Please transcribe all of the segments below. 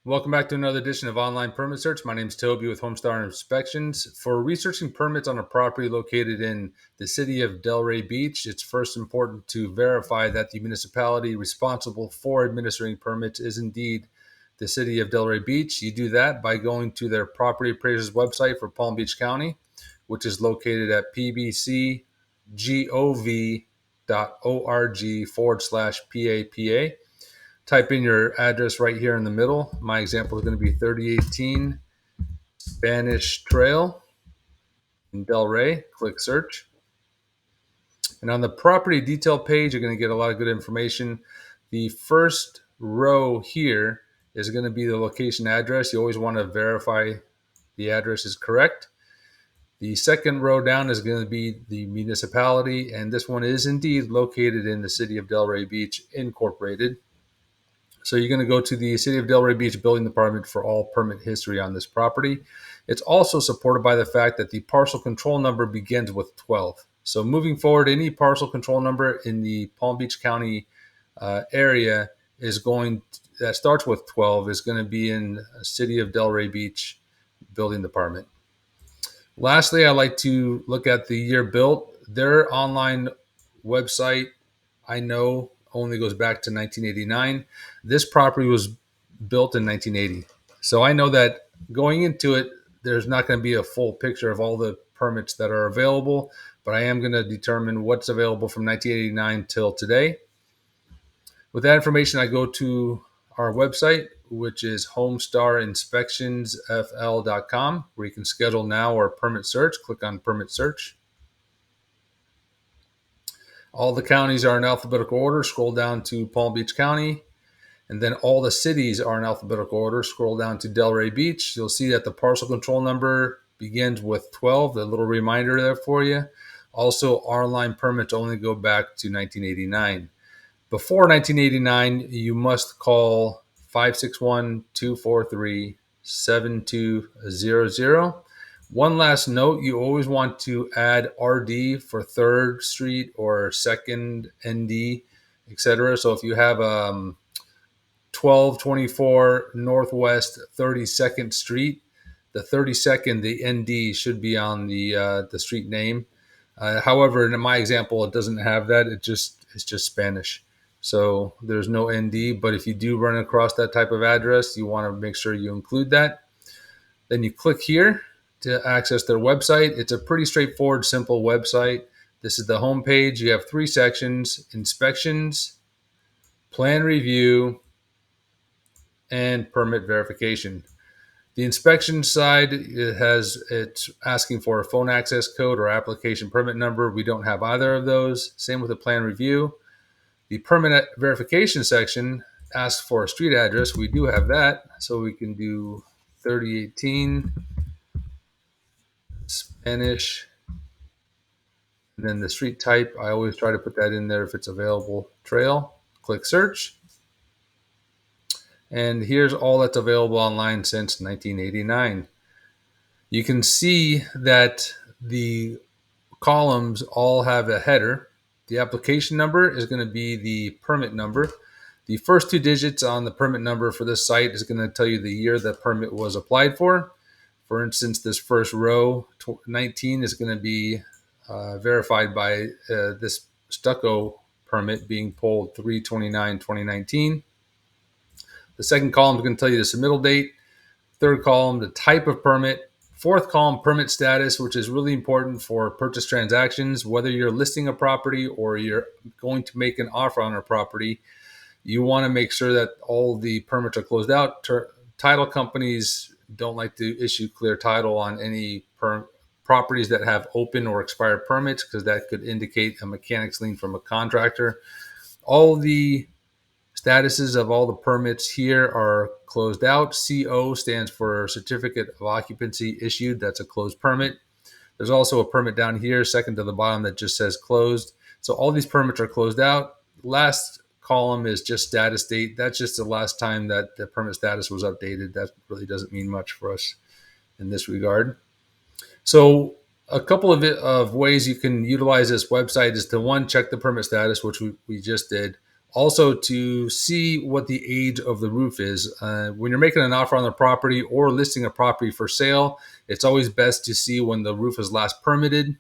Welcome back to another edition of Online Permit Search. My name is Toby with Homestar Inspections. For researching permits on a property located in the city of Delray Beach, it's first important to verify that the municipality responsible for administering permits is indeed the city of Delray Beach. You do that by going to their property appraiser's website for Palm Beach County, which is located at pbcgov.org/PAPA. Type in your address right here in the middle. My example is going to be 3018 Spanish Trail in Delray. Click search. And on the property detail page, you're going to get a lot of good information. The first row here is going to be the location address. You always want to verify the address is correct. The second row down is going to be the municipality, and this one is indeed located in the city of Delray Beach, Incorporated. So you're going to go to the City of Delray Beach Building Department for all permit history on this property. It's also supported by the fact that the parcel control number begins with 12. So moving forward, any parcel control number in the Palm Beach County area that starts with 12 is going to be in City of Delray Beach Building Department. Lastly, I like to look at the year built. Their online website, I know, only goes back to 1989. This property was built in 1980. So I know that going into it, there's not going to be a full picture of all the permits that are available, but I am going to determine what's available from 1989 till today. With that information, I go to our website, which is homestarinspectionsfl.com, where you can schedule now or permit search. Click on permit search. All the counties are in alphabetical order. Scroll down to Palm Beach County. And then all the cities are in alphabetical order. Scroll down to Delray Beach. You'll see that the parcel control number begins with 12. A little reminder there for you. Also, online permits only go back to 1989. Before 1989, you must call 561-243-7200. One last note, you always want to add RD for 3rd Street or 2nd ND, etc. So if you have 1224 Northwest 32nd Street, the 32nd, the ND should be on the street name. However, in my example, it doesn't have that. It's just Spanish. So there's no ND, but if you do run across that type of address, you want to make sure you include that. Then you click here to access their website. It's a pretty straightforward, simple website. This is the home page. You have 3 sections: inspections, plan review, and permit verification. The inspection side, it's asking for a phone access code or application permit number. We don't have either of those. Same with the plan review. The permit verification section asks for a street address. We do have that, so we can do 3018 Spanish, and then the street type. I always try to put that in there if it's available. Trail. Click search. And here's all that's available online since 1989. You can see that the columns all have a header. The application number is going to be the permit number. The first 2 digits on the permit number for this site is going to tell you the year the permit was applied for. For instance, this first row, 19, is going to be verified by this stucco permit being pulled 3/29/2019. The second column is going to tell you the submittal date. Third column, the type of permit. Fourth column, permit status, which is really important for purchase transactions. Whether you're listing a property or you're going to make an offer on a property, you want to make sure that all the permits are closed out. Title companies don't like to issue clear title on any properties that have open or expired permits, because that could indicate a mechanic's lien from a contractor. All the statuses of all the permits here are closed out. CO stands for Certificate of Occupancy Issued. That's a closed permit. There's also a permit down here, second to the bottom, that just says closed. So all these permits are closed out. Last column is just status date. That's just the last time that the permit status was updated. That really doesn't mean much for us in this regard. So a couple of ways you can utilize this website is to, one, check the permit status, which we just did. Also, to see what the age of the roof is. When you're making an offer on the property or listing a property for sale, it's always best to see when the roof was last permitted.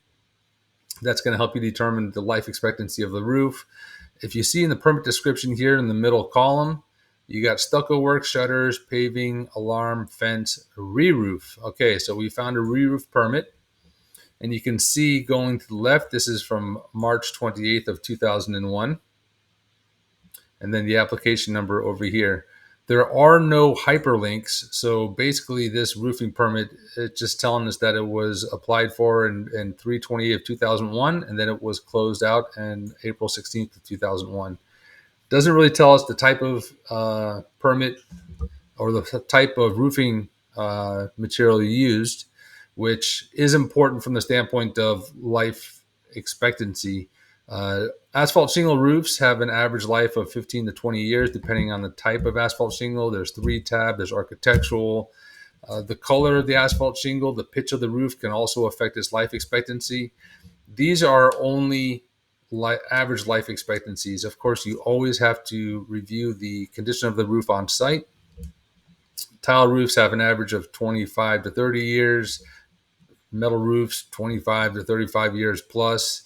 That's going to help you determine the life expectancy of the roof. If you see in the permit description here in the middle column, you got stucco work, shutters, paving, alarm, fence, re-roof. Okay, so we found a re-roof permit. And you can see going to the left, this is from March 28th of 2001. And then the application number over here. There are no hyperlinks. So basically this roofing permit, it's just telling us that it was applied for in 3/28 of 2001, and then it was closed out on April 16th of 2001. Doesn't really tell us the type of permit or the type of roofing material used, which is important from the standpoint of life expectancy. Asphalt shingle roofs have an average life of 15 to 20 years, depending on the type of asphalt shingle. There's 3-tab, there's architectural. The color of the asphalt shingle, the pitch of the roof can also affect its life expectancy. These are only average life expectancies. Of course, you always have to review the condition of the roof on site. Tile roofs have an average of 25 to 30 years. Metal roofs, 25 to 35 years plus.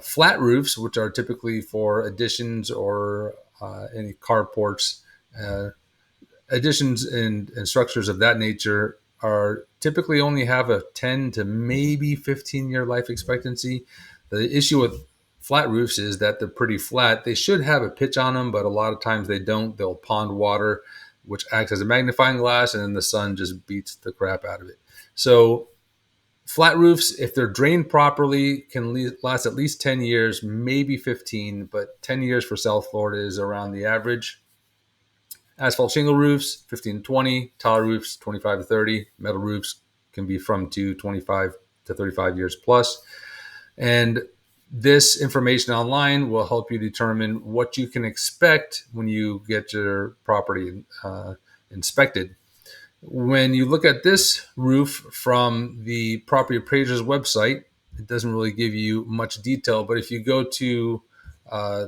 Flat roofs, which are typically for additions or any carports, additions and structures of that nature are typically only have a 10 to maybe 15-year life expectancy. The issue with flat roofs is that they're pretty flat. They should have a pitch on them, but a lot of times they don't. They'll pond water, which acts as a magnifying glass, and then the sun just beats the crap out of it. So flat roofs, if they're drained properly, can last at least 10 years, maybe 15, but 10 years for South Florida is around the average. Asphalt shingle roofs, 15 to 20. Tile roofs, 25 to 30. Metal roofs can be from 25 to 35 years plus. And this information online will help you determine what you can expect when you get your property inspected. When you look at this roof from the property appraiser's website, it doesn't really give you much detail. But if you go to,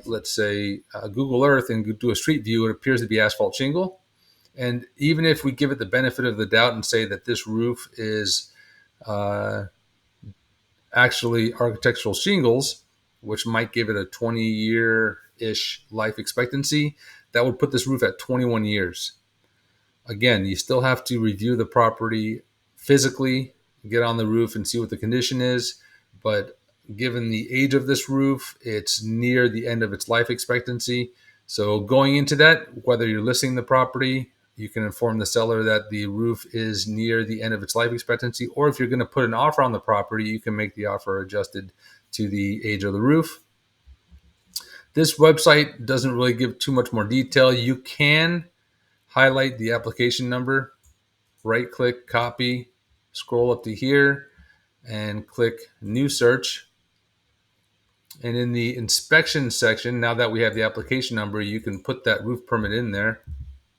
let's say, Google Earth and do a street view, it appears to be asphalt shingle. And even if we give it the benefit of the doubt and say that this roof is actually architectural shingles, which might give it a 20-year-ish life expectancy, that would put this roof at 21 years. Again, you still have to review the property physically, get on the roof and see what the condition is. But given the age of this roof, it's near the end of its life expectancy. So going into that, whether you're listing the property, you can inform the seller that the roof is near the end of its life expectancy. Or if you're going to put an offer on the property, you can make the offer adjusted to the age of the roof. This website doesn't really give too much more detail. You can highlight the application number, right click, copy, scroll up to here, and click new search. And in the inspection section, now that we have the application number, you can put that roof permit in there,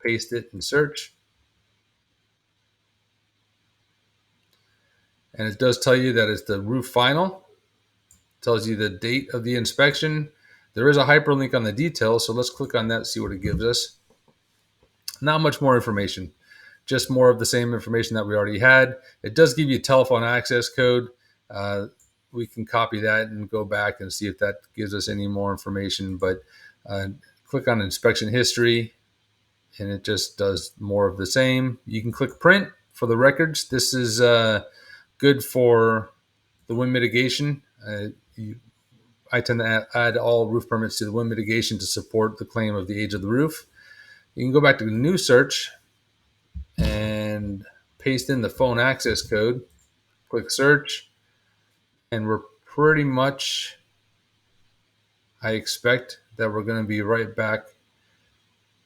paste it, and search. And it does tell you that it's the roof final. It tells you the date of the inspection. There is a hyperlink on the details, so let's click on that, see what it gives us. Not much more information, just more of the same information that we already had. It does give you a telephone access code. We can copy that and go back and see if that gives us any more information. But click on inspection history, and it just does more of the same. You can click print for the records. This is good for the wind mitigation. I tend to add all roof permits to the wind mitigation to support the claim of the age of the roof. You can go back to the new search and paste in the phone access code, click search, and we're pretty much, I expect that we're going to be right back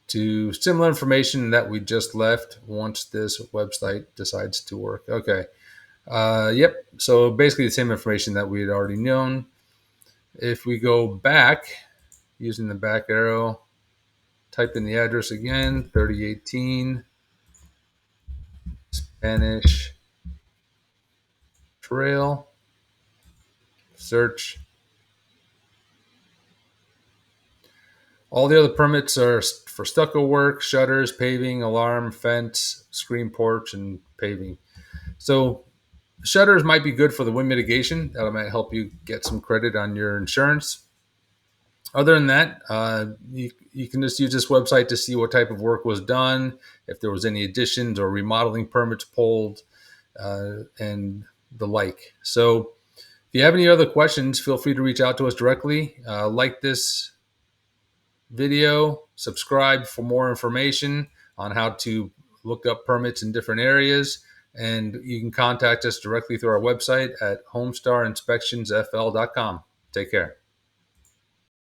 to similar information that we just left once this website decides to work. Okay. Yep. So basically the same information that we had already known. If we go back using the back arrow, type in the address again, 3018 Spanish Trail, search. All the other permits are for stucco work, shutters, paving, alarm, fence, screen porch, and paving. So shutters might be good for the wind mitigation. That might help you get some credit on your insurance. Other than that, you can just use this website to see what type of work was done, if there was any additions or remodeling permits pulled, and the like. So if you have any other questions, feel free to reach out to us directly. Like this video, subscribe for more information on how to look up permits in different areas, and you can contact us directly through our website at homestarinspectionsfl.com. Take care.